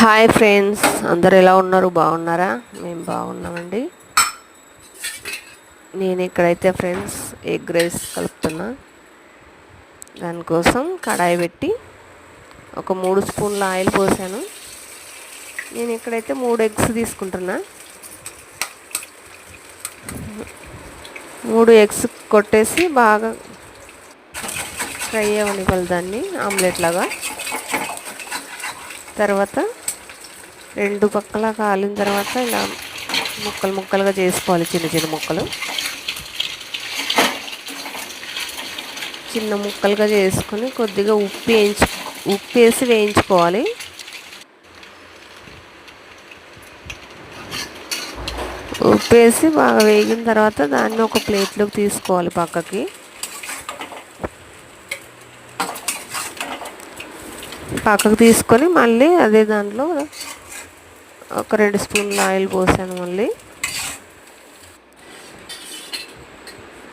Hi friends, అందరు ఎలా ఉన్నారు? బాగున్నారా? మేము బాగున్నామండి. నేను ఇక్కడైతే ఫ్రెండ్స్ ఎగ్ రైస్ కలుపుతున్నా. దానికోసం కడాయి పెట్టి ఒక 3 స్పూన్ల ఆయిల్ పోసాను. నేను ఇక్కడైతే 3 ఎగ్స్ తీసుకుంటున్నా. 3 ఎగ్స్ కొట్టేసి బాగా ఫ్రై అవ్వనివ్వాలి దాన్ని ఆమ్లెట్ లాగా. తర్వాత 2 పక్కల కాలిన తర్వాత ఇలా ముక్కలు ముక్కలుగా చేసుకోవాలి. చిన్న చిన్న ముక్కలు చిన్న ముక్కలుగా చేసుకొని కొద్దిగా ఉప్పు వేసి వేయించుకోవాలి. ఉప్పు వేసి బాగా వేగిన తర్వాత దాన్ని ఒక ప్లేట్లోకి తీసుకోవాలి. పక్కకు తీసుకొని మళ్ళీ అదే దాంట్లో ఒక 2 స్పూన్ల ఆయిల్ పోసాను. మళ్ళీ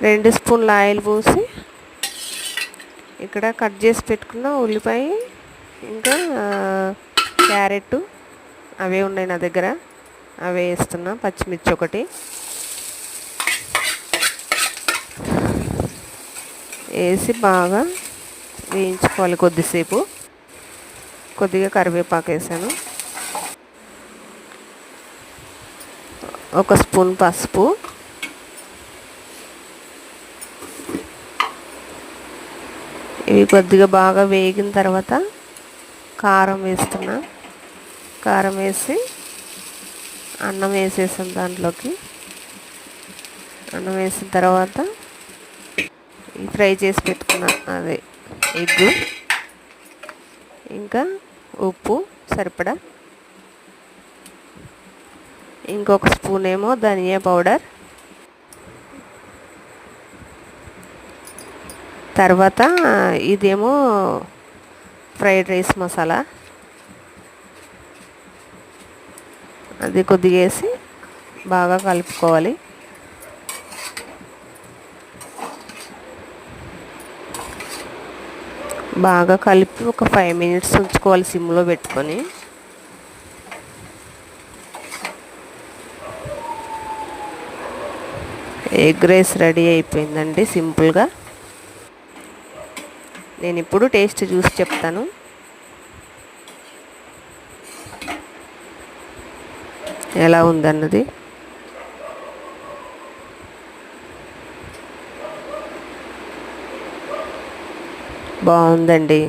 2 స్పూన్ల ఆయిల్ పోసి ఇక్కడ కట్ చేసి పెట్టుకున్న ఉల్లిపాయ ఇంకా క్యారెట్ అవే ఉన్నాయి నా దగ్గర, అవే వేస్తున్నా. పచ్చిమిర్చి ఒకటి వేసి బాగా వేయించుకోవాలి కొద్దిసేపు. కొద్దిగా కరివేపాకు వేసాను. 1 స్పూన్ పసుపు, ఇవి కొద్దిగా బాగా వేగిన తర్వాత కారం వేస్తున్నా. కారం వేసి అన్నం వేసేసాను దాంట్లోకి. అన్నం వేసిన తర్వాత ఈ ఫ్రై చేసి పెట్టుకున్న అదే ఎగ్, ఇంకా ఉప్పు సరిపడా, ఇంకొక స్పూన్ ఏమో ధనియా పౌడర్, తర్వాత ఇదేమో ఫ్రైడ్ రైస్ మసాలా, అది కొద్దిగా వేసి బాగా కలుపుకోవాలి. బాగా కలిపి ఒక 5 మినిట్స్ ఉంచుకోవాలి సిమ్లో పెట్టుకొని. ఎగ్ రైస్ రెడీ అయిపోయిందండి, సింపుల్గా. నేను ఇప్పుడు టేస్ట్ చూసి చెప్తాను. ఎలా ఉందన్నది. బాగుందండి,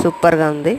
సూపర్గా ఉంది.